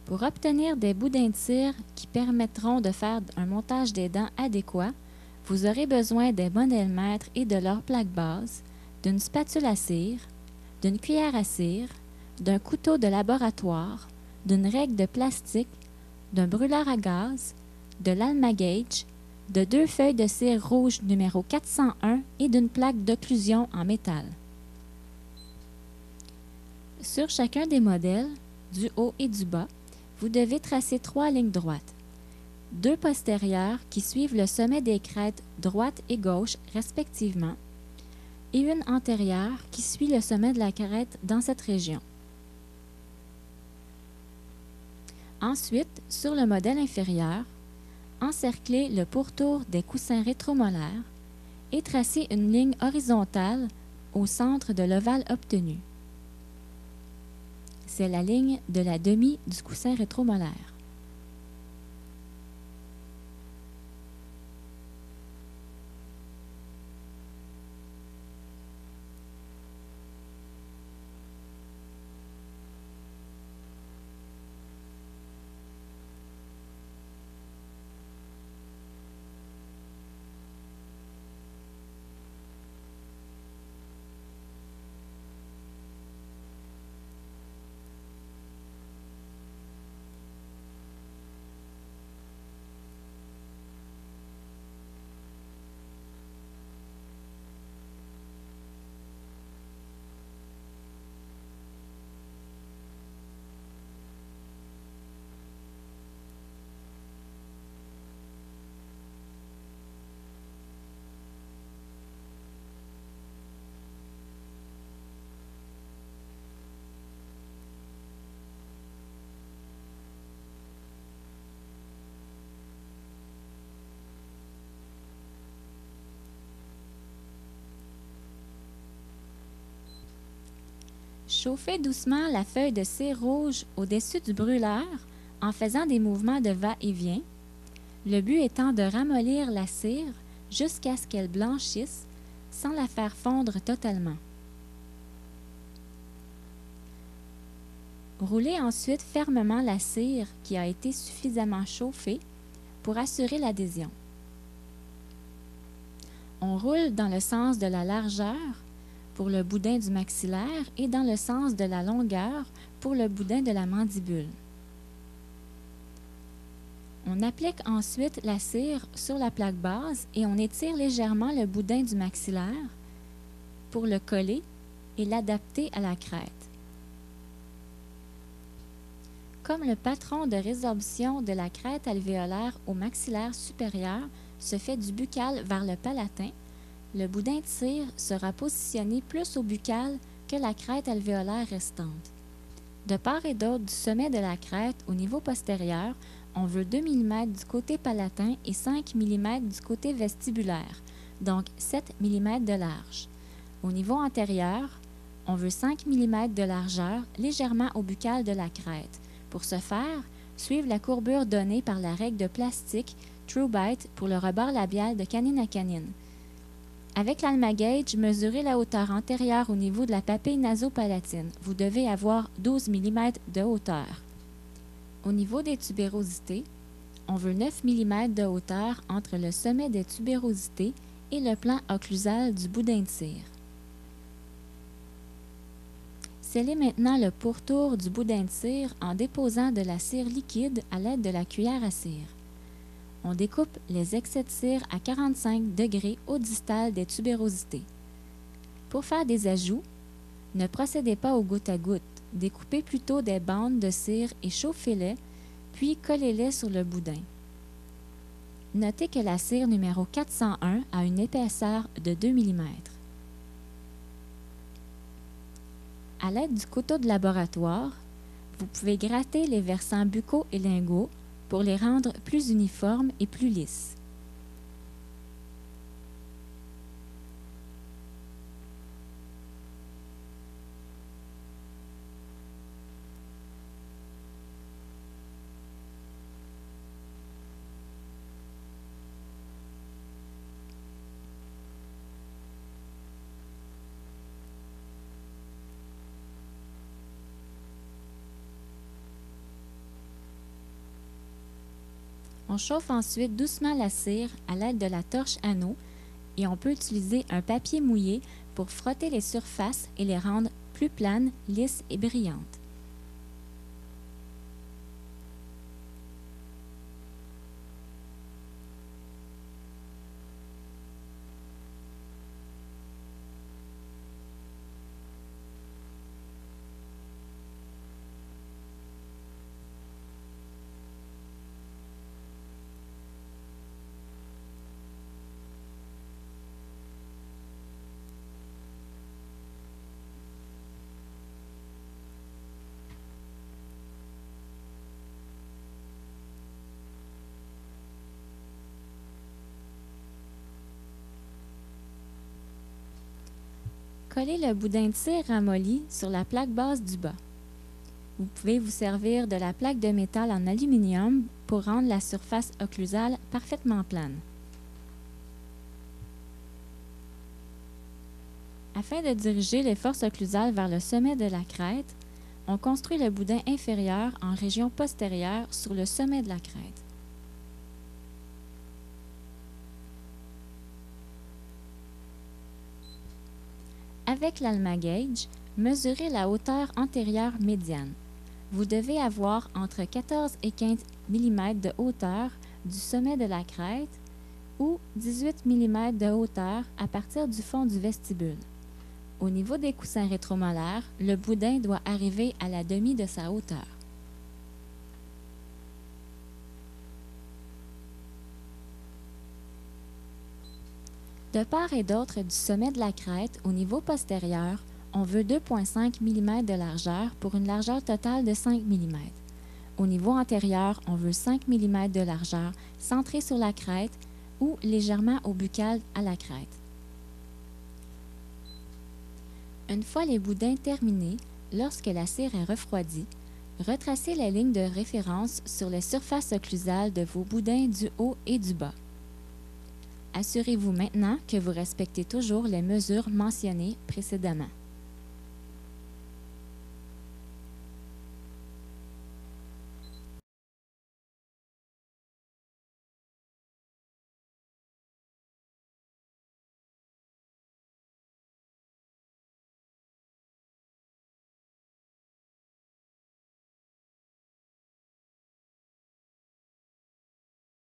Pour obtenir des boudins de cire qui permettront de faire un montage des dents adéquat, vous aurez besoin des modèles maîtres et de leur plaque base, d'une spatule à cire, d'une cuillère à cire, d'un couteau de laboratoire, d'une règle de plastique, d'un brûleur à gaz, de l'Almagauge, de 2 feuilles de cire rouge numéro 401 et d'une plaque d'occlusion en métal. Sur chacun des modèles, du haut et du bas, vous devez tracer 3 lignes droites. 2 postérieures qui suivent le sommet des crêtes droite et gauche respectivement, et une antérieure qui suit le sommet de la crête dans cette région. Ensuite, sur le modèle inférieur, encerclez le pourtour des coussins rétromolaires et tracez une ligne horizontale au centre de l'ovale obtenu. C'est la ligne de la demi du coussin rétromolaire. Chauffez doucement la feuille de cire rouge au-dessus du brûleur en faisant des mouvements de va-et-vient, le but étant de ramollir la cire jusqu'à ce qu'elle blanchisse sans la faire fondre totalement. Roulez ensuite fermement la cire qui a été suffisamment chauffée pour assurer l'adhésion. On roule dans le sens de la largeur pour le boudin du maxillaire et dans le sens de la longueur pour le boudin de la mandibule. On applique ensuite la cire sur la plaque base et on étire légèrement le boudin du maxillaire pour le coller et l'adapter à la crête. Comme le patron de résorption de la crête alvéolaire au maxillaire supérieur se fait du buccal vers le palatin, le boudin de cire sera positionné plus au buccal que la crête alvéolaire restante. De part et d'autre du sommet de la crête, au niveau postérieur, on veut 2 mm du côté palatin et 5 mm du côté vestibulaire, donc 7 mm de large. Au niveau antérieur, on veut 5 mm de largeur légèrement au buccal de la crête. Pour ce faire, suivre la courbure donnée par la règle de plastique TrueBite pour le rebord labial de canine à canine. Avec l'Almagauge, mesurez la hauteur antérieure au niveau de la papille nasopalatine. Vous devez avoir 12 mm de hauteur. Au niveau des tubérosités, on veut 9 mm de hauteur entre le sommet des tubérosités et le plan occlusal du boudin de cire. Scellez maintenant le pourtour du boudin de cire en déposant de la cire liquide à l'aide de la cuillère à cire. On découpe les excès de cire à 45 degrés au distal des tubérosités. Pour faire des ajouts, ne procédez pas au goutte à goutte. Découpez plutôt des bandes de cire et chauffez-les, puis collez-les sur le boudin. Notez que la cire numéro 401 a une épaisseur de 2 mm. À l'aide du couteau de laboratoire, vous pouvez gratter les versants buccaux et linguaux pour les rendre plus uniformes et plus lisses. On chauffe ensuite doucement la cire à l'aide de la torche anneau et on peut utiliser un papier mouillé pour frotter les surfaces et les rendre plus planes, lisses et brillantes. Collez le boudin de cire ramolli sur la plaque basse du bas. Vous pouvez vous servir de la plaque de métal en aluminium pour rendre la surface occlusale parfaitement plane. Afin de diriger les forces occlusales vers le sommet de la crête, on construit le boudin inférieur en région postérieure sur le sommet de la crête. Avec l'Almagauge, mesurez la hauteur antérieure médiane. Vous devez avoir entre 14 et 15 mm de hauteur du sommet de la crête ou 18 mm de hauteur à partir du fond du vestibule. Au niveau des coussins rétromolaires, le boudin doit arriver à la demi de sa hauteur. De part et d'autre du sommet de la crête, au niveau postérieur, on veut 2,5 mm de largeur pour une largeur totale de 5 mm. Au niveau antérieur, on veut 5 mm de largeur centrée sur la crête ou légèrement au buccal à la crête. Une fois les boudins terminés, lorsque la cire est refroidie, retracez la ligne de référence sur les surfaces occlusales de vos boudins du haut et du bas. Assurez-vous maintenant que vous respectez toujours les mesures mentionnées précédemment.